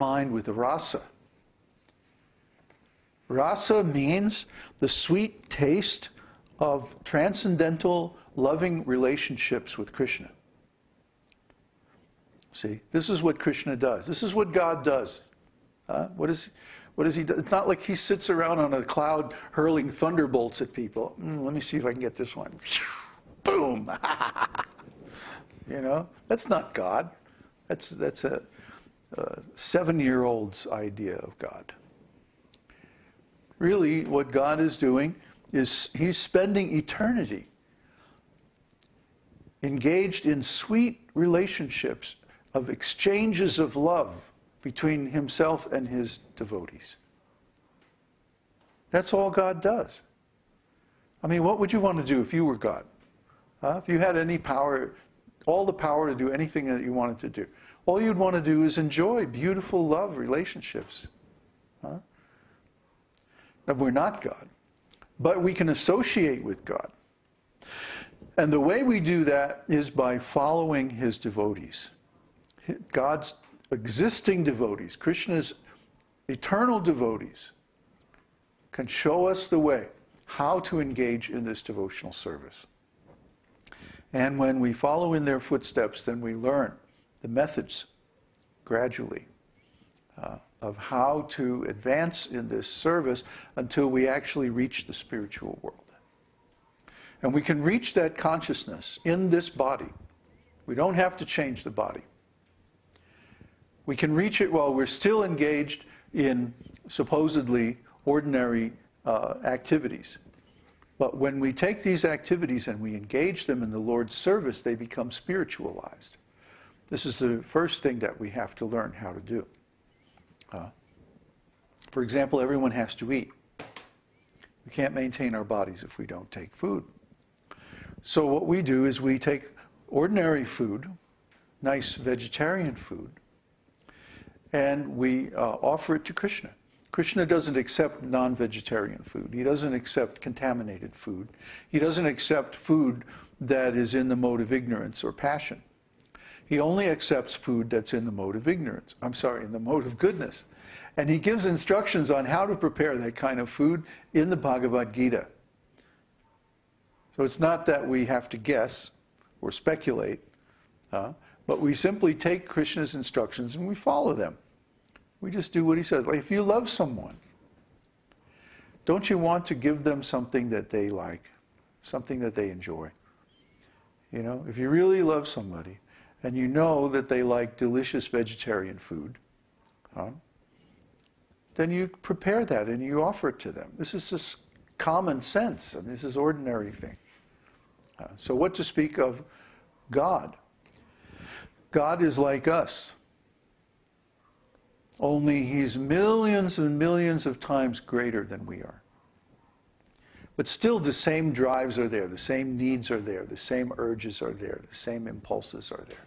mind with rasa. Rasa means the sweet taste of transcendental, loving relationships with Krishna. See, this is what Krishna does. This is what God does. What does he do? It's not like he sits around on a cloud hurling thunderbolts at people. Let me see if I can get this one. Boom! You know, that's not God. That's a 7-year-old's idea of God. Really, what God is doing is he's spending eternity engaged in sweet relationships of exchanges of love between himself and his devotees. That's all God does. I mean, what would you want to do if you were God? If you had any power, all the power to do anything that you wanted to do, all you'd want to do is enjoy beautiful love relationships. Now, we're not God, but we can associate with God. And the way we do that is by following his devotees. God's existing devotees, Krishna's eternal devotees, can show us the way, how to engage in this devotional service. And when we follow in their footsteps, then we learn the methods gradually of how to advance in this service until we actually reach the spiritual world. And we can reach that consciousness in this body. We don't have to change the body. We can reach it while we're still engaged in supposedly ordinary activities. But when we take these activities and we engage them in the Lord's service, they become spiritualized. This is the first thing that we have to learn how to do. For example, everyone has to eat. We can't maintain our bodies if we don't take food. So what we do is we take ordinary food, nice vegetarian food, and we offer it to Krishna. Krishna doesn't accept non-vegetarian food. He doesn't accept contaminated food. He doesn't accept food that is in the mode of ignorance or passion. He only accepts food that's in the mode of ignorance. I'm sorry, in the mode of goodness. And he gives instructions on how to prepare that kind of food in the Bhagavad-gītā. So it's not that we have to guess or speculate, but we simply take Krishna's instructions and we follow them. We just do what he says. Like if you love someone, don't you want to give them something that they like, something that they enjoy? You know, if you really love somebody and you know that they like delicious vegetarian food, then you prepare that and you offer it to them. This is just common sense. I mean, this is ordinary thing. So what to speak of God? God is like us. Only he's millions and millions of times greater than we are. But still the same drives are there, the same needs are there, the same urges are there, the same impulses are there,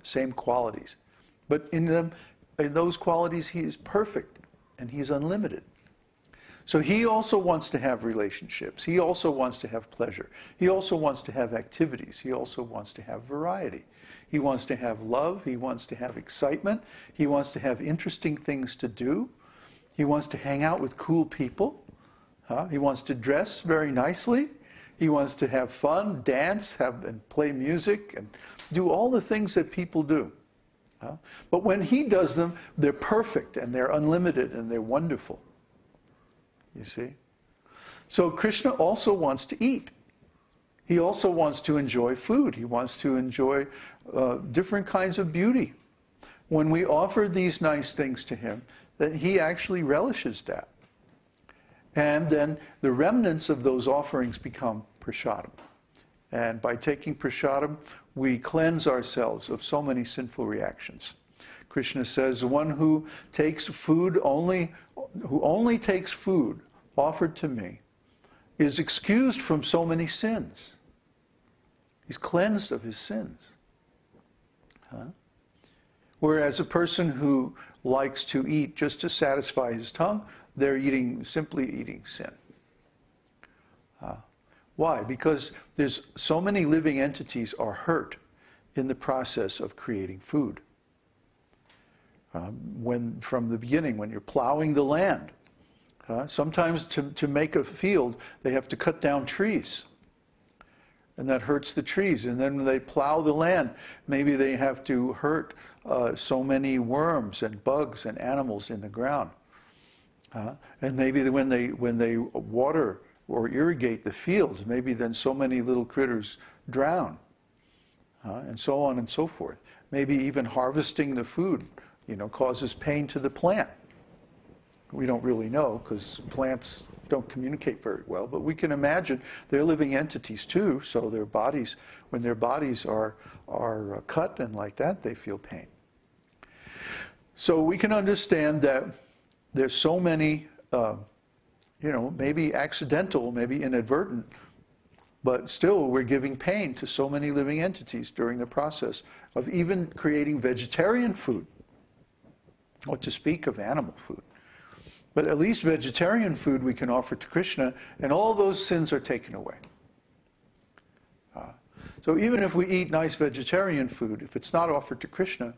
same qualities. But in those qualities he is perfect and he's unlimited. So he also wants to have relationships. He also wants to have pleasure. He also wants to have activities. He also wants to have variety. He wants to have love. He wants to have excitement. He wants to have interesting things to do. He wants to hang out with cool people. He wants to dress very nicely. He wants to have fun, dance, and play music, and do all the things that people do. But when he does them, they're perfect, and they're unlimited, and they're wonderful. You see? So Krishna also wants to eat. He also wants to enjoy food. He wants to enjoy different kinds of beauty. When we offer these nice things to him, then he actually relishes that. And then the remnants of those offerings become prasadam. And by taking prasadam, we cleanse ourselves of so many sinful reactions. Krishna says, the one who takes food who only takes food offered to me is excused from so many sins. He's cleansed of his sins. Whereas a person who likes to eat just to satisfy his tongue, they're simply eating sin. Why? Because there's so many living entities are hurt in the process of creating food. When from the beginning, when you're plowing the land. Sometimes to make a field, they have to cut down trees. And that hurts the trees. And then when they plow the land, maybe they have to hurt so many worms and bugs and animals in the ground. And maybe when they water or irrigate the fields, maybe then so many little critters drown. And so on and so forth. Maybe even harvesting the food, causes pain to the plant. We don't really know because plants don't communicate very well, but we can imagine they're living entities too, so their bodies, when their bodies are cut and like that, they feel pain. So we can understand that there's so many, maybe accidental, maybe inadvertent, but still we're giving pain to so many living entities during the process of even creating vegetarian food, or to speak of animal food. But at least vegetarian food we can offer to Krishna, and all those sins are taken away. So even if we eat nice vegetarian food, if it's not offered to Krishna,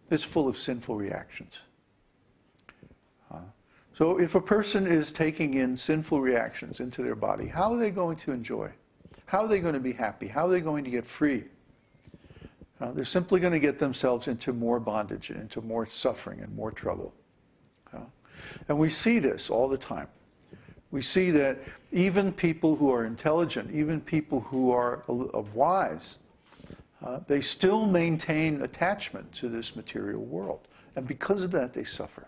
it's full of sinful reactions. So if a person is taking in sinful reactions into their body, how are they going to enjoy? How are they going to be happy? How are they going to get free? They're simply going to get themselves into more bondage and into more suffering and more trouble. And we see this all the time. We see that even people who are intelligent, even people who are wise, they still maintain attachment to this material world. And because of that, they suffer.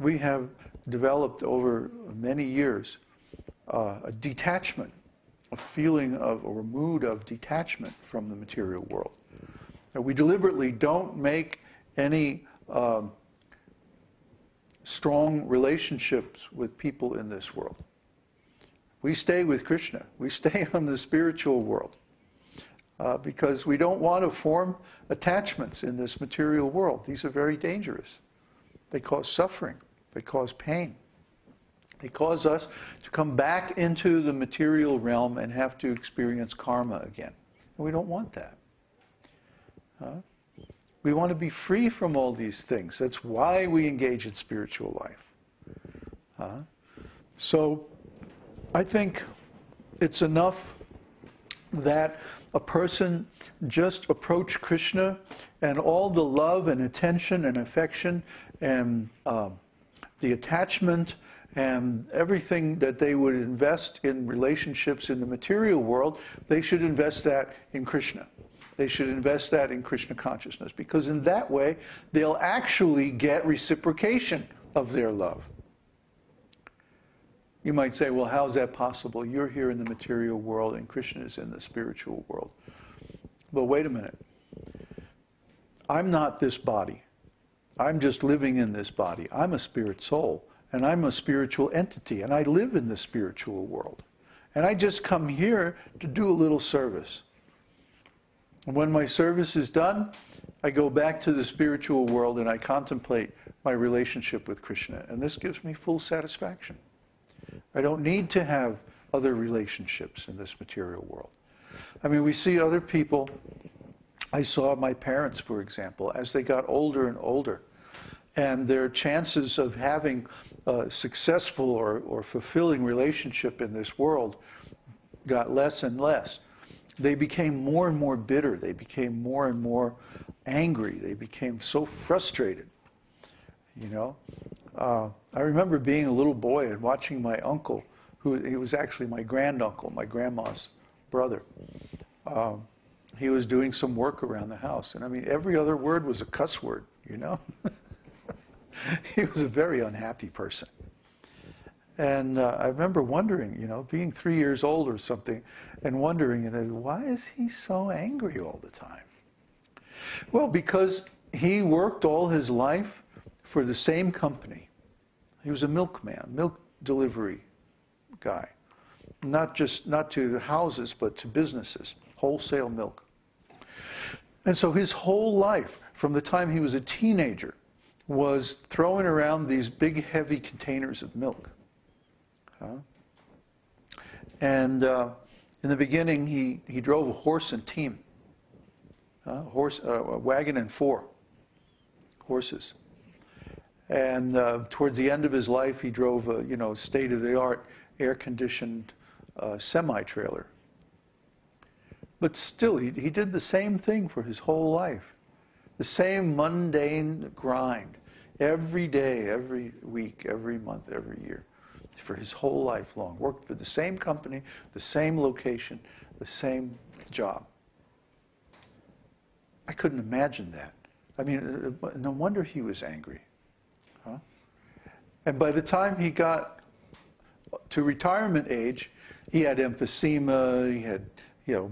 We have developed over many years a detachment, a feeling of, or a mood of detachment from the material world. And we deliberately don't make any strong relationships with people in this world. We stay with Krishna. We stay on the spiritual world because we don't want to form attachments in this material world. These are very dangerous. They cause suffering. They cause pain. They cause us to come back into the material realm and have to experience karma again. And we don't want that. We want to be free from all these things. That's why we engage in spiritual life. So I think it's enough that a person just approach Krishna, and all the love and attention and affection and the attachment and everything that they would invest in relationships in the material world, they should invest that in Krishna. They should invest that in Krishna consciousness, because in that way they'll actually get reciprocation of their love. You might say, well, how is that possible? You're here in the material world and Krishna is in the spiritual world. Well, wait a minute. I'm not this body. I'm just living in this body. I'm a spirit soul, and I'm a spiritual entity, and I live in the spiritual world. And I just come here to do a little service. And when my service is done, I go back to the spiritual world and I contemplate my relationship with Krishna. And this gives me full satisfaction. I don't need to have other relationships in this material world. I mean, we see other people. I saw my parents, for example, as they got older and older, and their chances of having a successful or fulfilling relationship in this world got less and less. They became more and more bitter. They became more and more angry. They became so frustrated, you know. I remember being a little boy and watching my uncle, he was actually my granduncle, my grandma's brother. He was doing some work around the house. And I mean, every other word was a cuss word, you know. He was a very unhappy person. And I remember wondering, you know, being 3 years old or something, and wondering, you know, why is he so angry all the time? Well, because he worked all his life for the same company. He was a milkman, milk delivery guy. Not to the houses, but to businesses, wholesale milk. And so his whole life, from the time he was a teenager, was throwing around these big, heavy containers of milk. And in the beginning, he drove a horse and team. a wagon and 4 horses. And towards the end of his life, he drove a state-of-the-art, air-conditioned semi-trailer. But still, he did the same thing for his whole life. The same mundane grind. Every day, every week, every month, every year. For his whole life long. Worked for the same company, the same location, the same job. I couldn't imagine that. I mean, no wonder he was angry. Huh? And by the time he got to retirement age, he had emphysema, he had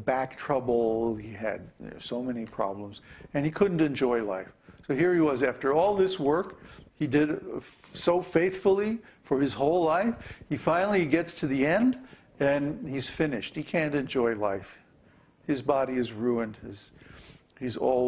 back trouble, he had so many problems, and he couldn't enjoy life. So here he was, after all this work, he did it so faithfully for his whole life, he finally gets to the end, and he's finished. He can't enjoy life. His body is ruined, he's old.